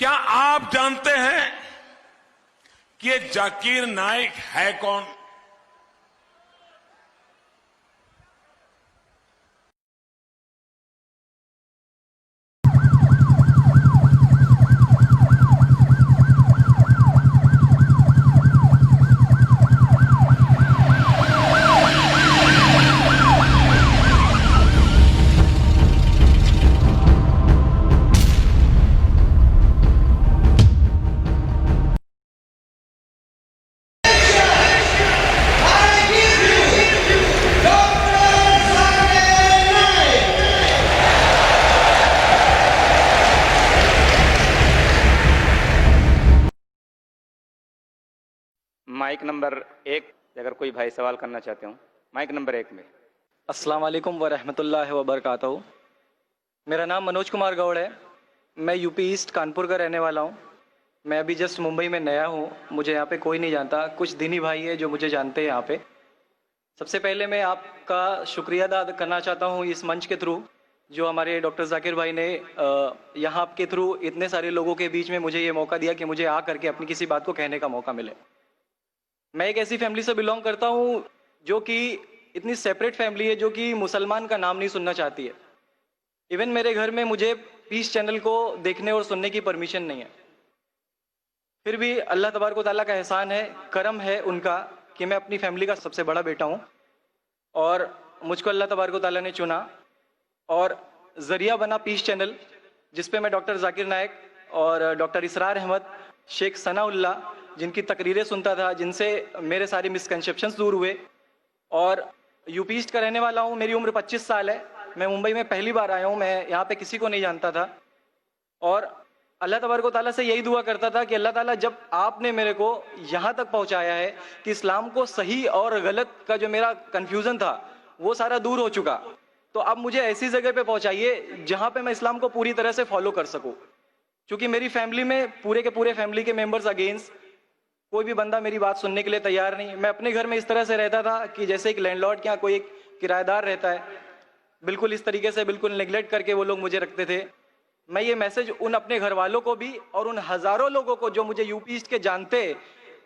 क्या आप जानते हैं कि ये जाकिर नाइक है कौन? माइक नंबर 1, अगर कोई भाई सवाल करना चाहते हो, माइक नंबर 1 में। अस्सलाम वालेकुम वरहमतुल्लाहि वबरकातुहू। मेरा नाम मनोज कुमार गौड़ है। मैं यूपी ईस्ट कानपुर का रहने वाला हूँ। मैं अभी जस्ट मुंबई में नया हूँ। मुझे यहाँ पे कोई नहीं जानता, कुछ दिनी भाई है जो मुझे जानते हैं यहाँ पे। सबसे पहले मैं आपका शुक्रिया अदा करना चाहता हूँ इस मंच के थ्रू, जो हमारे डॉक्टर जाकिर भाई ने यहाँ के थ्रू इतने सारे लोगों के बीच में मुझे ये मौका दिया कि मुझे आ करके अपनी किसी बात को कहने का मौका मिले। मैं एक ऐसी फैमिली से बिलोंग करता हूँ जो कि इतनी सेपरेट फैमिली है, जो कि मुसलमान का नाम नहीं सुनना चाहती है। इवन मेरे घर में मुझे पीस चैनल को देखने और सुनने की परमिशन नहीं है। फिर भी अल्लाह तबारक व तआला का एहसान है, करम है उनका कि मैं अपनी फैमिली का सबसे बड़ा बेटा हूँ और मुझको अल्लाह तबारक व तआला ने चुना और जरिया बना पीस चैनल, जिसपे मैं डॉक्टर जाकिर नाइक और डॉक्टर इसरार अहमद, शेख सनाउल्ला, जिनकी तकरीरें सुनता था, जिनसे मेरे सारे मिसकंसेप्शंस दूर हुए। और यूपी ईस्ट का रहने वाला हूँ। मेरी उम्र 25 साल है। मैं मुंबई में पहली बार आया हूँ। मैं यहाँ पे किसी को नहीं जानता था और अल्लाह तबारक व तआला से यही दुआ करता था कि अल्लाह ताला, जब आपने मेरे को यहाँ तक पहुँचाया है कि इस्लाम को सही और गलत का जो मेरा कन्फ्यूज़न था वो सारा दूर हो चुका, तो अब मुझे ऐसी जगह पे पहुँचाइए जहाँ पे मैं इस्लाम को पूरी तरह से फॉलो कर सकूँ। क्योंकि मेरी फैमिली में पूरे के पूरे फैमिली के मेंबर्स अगेंस्ट, कोई भी बंदा मेरी बात सुनने के लिए तैयार नहीं। मैं अपने घर में इस तरह से रहता था कि जैसे एक लैंडलॉर्ड के यहाँ कोई एक किराएदार रहता है, बिल्कुल इस तरीके से, बिल्कुल नेग्लेक्ट करके वो लोग मुझे रखते थे। मैं ये मैसेज उन अपने घर वालों को भी और उन हज़ारों लोगों को जो मुझे यूपी ईस्ट के जानते,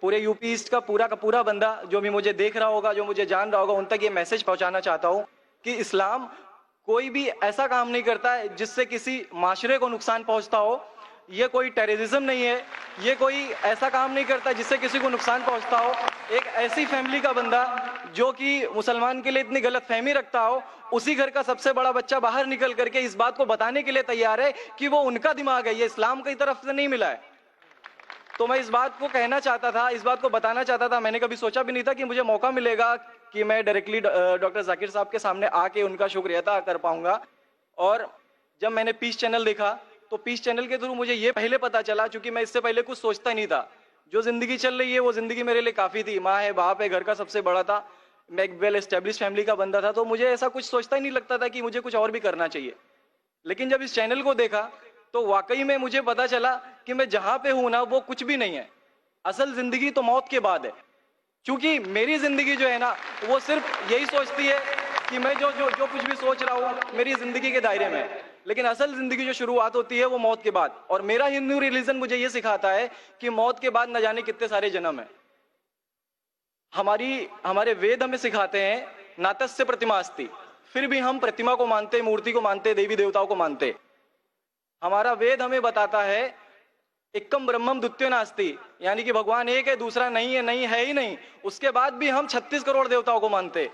पूरे यूपी ईस्ट का पूरा बंदा जो भी मुझे देख रहा होगा, जो मुझे जान रहा होगा, उन तक ये मैसेज पहुँचाना चाहता हूँ कि इस्लाम कोई भी ऐसा काम नहीं करता है जिससे किसी माशरे को नुकसान पहुँचता हो। ये कोई टेररिज्म नहीं है, ये कोई ऐसा काम नहीं करता जिससे किसी को नुकसान पहुंचता हो। एक ऐसी फैमिली का बंदा जो कि मुसलमान के लिए इतनी गलत फहमी रखता हो, उसी घर का सबसे बड़ा बच्चा बाहर निकल करके इस बात को बताने के लिए तैयार है कि वो उनका दिमाग है, ये इस्लाम की तरफ से नहीं मिला है। तो मैं इस बात को कहना चाहता था, इस बात को बताना चाहता था। मैंने कभी सोचा भी नहीं था कि मुझे मौका मिलेगा कि मैं डायरेक्टली डॉक्टर जाकिर साहब के सामने आके उनका शुक्रिया अदा कर पाऊंगा। और जब मैंने पीस चैनल देखा तो पीस चैनल के थ्रू मुझे ये पहले पता चला, क्योंकि मैं इससे पहले कुछ सोचता नहीं था। जो जिंदगी चल रही है वो जिंदगी मेरे लिए काफी थी। माँ है, बाप है, घर का सबसे बड़ा था, मैं एक वेल एस्टेब्लिश फैमिली का बंदा था, तो मुझे ऐसा कुछ सोचता ही नहीं लगता था कि मुझे कुछ और भी करना चाहिए। लेकिन जब इस चैनल को देखा तो वाकई में मुझे पता चला कि मैं जहां पे हूं ना, वो कुछ भी नहीं है। असल जिंदगी तो मौत के बाद है। क्योंकि मेरी जिंदगी जो है ना, वो सिर्फ यही सोचती है कि मैं जो जो जो कुछ भी सोच रहा हूँ मेरी जिंदगी के दायरे में है। लेकिन असल जिंदगी जो शुरुआत होती है वो मौत के बाद। और मेरा हिंदू रिलीजन मुझे ये सिखाता है कि मौत के बाद न जाने कितने सारे जन्म है। हमारे वेद हमें सिखाते हैं नातस्य प्रतिमा अस्ति, फिर भी हम प्रतिमा को मानते, मूर्ति को मानते, देवी देवताओं को मानते। हमारा वेद हमें बताता है एकम ब्रह्मम द्वितीयो नास्ति, यानी कि भगवान एक है, दूसरा नहीं है, नहीं है ही नहीं। उसके बाद भी हम 36 करोड़ देवताओं को मानते।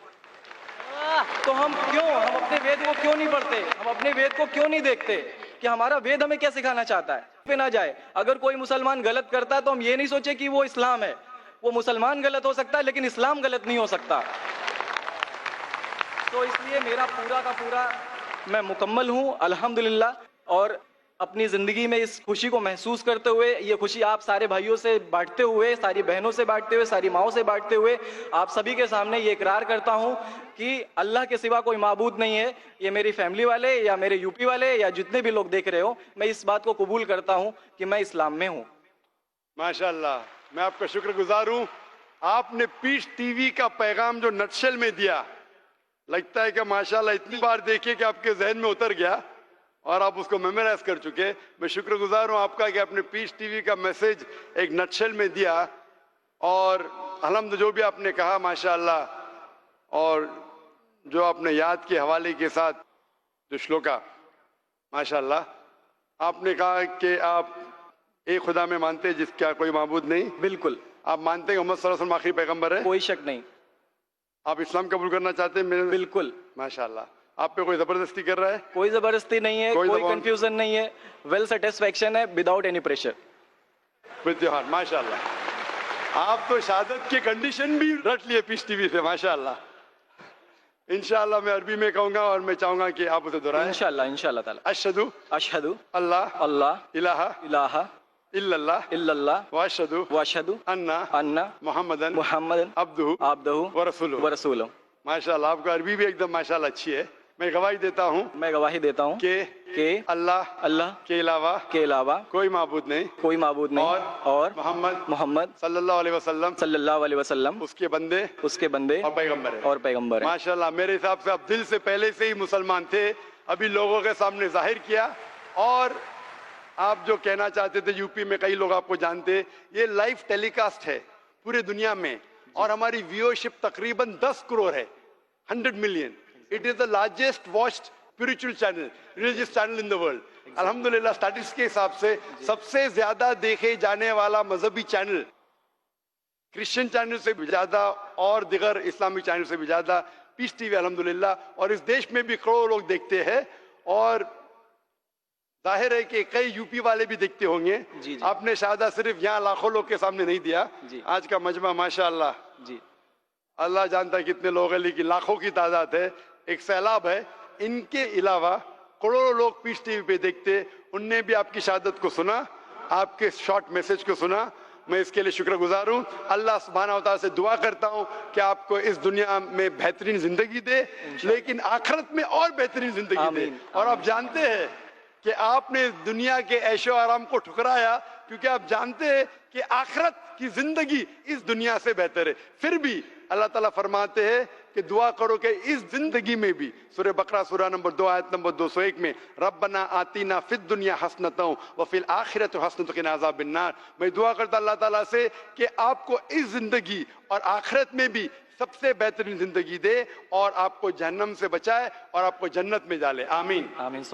तो हम अपने वेद को क्यों नहीं पढ़ते? हम अपने वेद को क्यों नहीं देखते कि हमारा वेद हमें क्या सिखाना चाहता है? पे ना जाए, अगर कोई मुसलमान गलत करता है तो हम ये नहीं सोचे कि वो इस्लाम है। वो मुसलमान गलत हो सकता है लेकिन इस्लाम गलत नहीं हो सकता। तो इसलिए मेरा पूरा का पूरा मैं मुकम्मल हूँ अल्हम्दुलिल्लाह। और अपनी जिंदगी में इस खुशी को महसूस करते हुए, ये खुशी आप सारे भाइयों से बांटते हुए, सारी बहनों से बांटते हुए, सारी माओं से बांटते हुए, आप सभी के सामने ये इकरार करता हूँ कि अल्लाह के सिवा कोई माबूद नहीं है। ये मेरी फैमिली वाले या मेरे यूपी वाले या जितने भी लोग देख रहे हो, मैं इस बात को कबूल करता हूँ कि मैं इस्लाम में हूँ। माशाल्लाह, मैं आपका शुक्रगुजार हूँ। आपने पीस टीवी का पैगाम जो नटशेल में दिया, लगता है कि माशाल्लाह इतनी बार देखिए कि आपके जहन में उतर गया और आप उसको मेमोराइज कर चुके। मैं शुक्रगुजार हूं आपका कि आपने पीस टीवी का मैसेज एक नटशेल में दिया, और अल्हम्दुलिल्लाह जो भी आपने कहा माशाअल्लाह, और जो आपने याद के हवाले के साथ जो श्लोका माशाअल्लाह, आपने कहा कि आप एक खुदा में मानते हैं जिसका कोई माबूद नहीं। बिल्कुल। आप मानते हैं मोहम्मद सल्लल्लाहु अलैहि वसल्लम आखिरी पैगंबर है। कोई शक नहीं। आप इस्लाम कबूल करना चाहते हैं मेरे? बिल्कुल। माशाअल्लाह। आप पे कोई जबरदस्ती कर रहा है? कोई जबरदस्ती नहीं है, कोई कंफ्यूजन नहीं है, वेल सेटिस्फेक्शन है without any pressure. With your heart माशाअल्लाह। आप तो शहादत के कंडीशन भी रट लिए पीस टीवी से माशाअल्लाह। इंशाअल्लाह मैं अरबी में कहूंगा और मैं चाहूंगा कि आप उसे दोहराएं। इंशाअल्लाह इंशाअल्लाह ताला। अशहदु अशहदु अल्लाह अल्लाह इलाहा इलाहा इल्लल्लाह इल्लल्लाह व अशहदु व अशहदु अन्ना अन्ना मुहम्मदन मुहम्मदन अब्दुहु अब्दुहु व रसूलुहु। व रसूलुहु। माशाअल्लाह आपका अरबी भी एकदम माशाअल्लाह अच्छी है। मैं गवाही देता हूँ मैं गवाही देता हूँ कि अल्लाह अल्लाह के अलावा कोई माबूद नहीं और मोहम्मद सल्लल्लाहु अलैहि वसल्लम उसके बंदे और पैगंबर है। माशाअल्लाह मेरे हिसाब से आप दिल से पहले से ही मुसलमान थे, अभी लोगों के सामने जाहिर किया। और आप जो कहना चाहते थे, यूपी में कई लोग आपको जानते, ये लाइव टेलीकास्ट है पूरे दुनिया में, और हमारी व्यूअरशिप तकरीबन 10 करोड़ है, 100 million. It is the largest watched spiritual channel, religious channel in the world. अल्हम्दुलिल्लाह स्टैटिस्टिक्स के हिसाब से सबसे ज्यादा देखे जाने वाला मजहबी चैनल, क्रिश्चियन चैनल से भी ज्यादा और दिगर इस्लामी चैनल से भी ज्यादा पीस टीवी अल्हम्दुलिल्लाह, और इस देश में भी करोड़ों लोग देखते हैं, और जाहिर है कि कई यूपी वाले भी देखते होंगे। जी। आपने शहादत सिर्फ यहाँ लाखों लोग के सामने नहीं दिया जी। आज का मजमा माशाअल्लाह जी, अल्लाह जानता है कितने लोग हैं, लेकिन लाखों की तादाद है, एक सैलाब है। इनके अलावा करोड़ों लोग पीस टीवी पे देखते, उनने भी आपकी शहादत को सुना, आपके शॉर्ट मैसेज को सुना। मैं इसके लिए शुक्रगुजार हूँ। अल्लाह सुब्हानहू व तआला से दुआ करता हूँ कि आपको इस दुनिया में बेहतरीन जिंदगी दे, लेकिन आखिरत में और बेहतरीन जिंदगी दे। और आप जानते हैं कि आपने दुनिया के ऐशो आराम को ठुकराया, क्योंकि आप जानते हैं कि आखिरत की जिंदगी इस दुनिया से बेहतर है। फिर भी अल्लाह ताला फरमाते हैं कि दुआ करो कि इस जिंदगी में भी, सूरह बकरा सूरा नंबर 2 आयत नंबर 201 में, रब्बना आतीना फिद दुनिया हसनतों व फिल आखिरत हसनतों क़िना अज़ाबिन नार। मैं दुआ करता अल्लाह ताला से कि आपको इस जिंदगी और आखिरत में भी सबसे बेहतरीन जिंदगी दे, और आपको जहन्नम से बचाए और आपको जन्नत में डाले। आमीन। आमीन।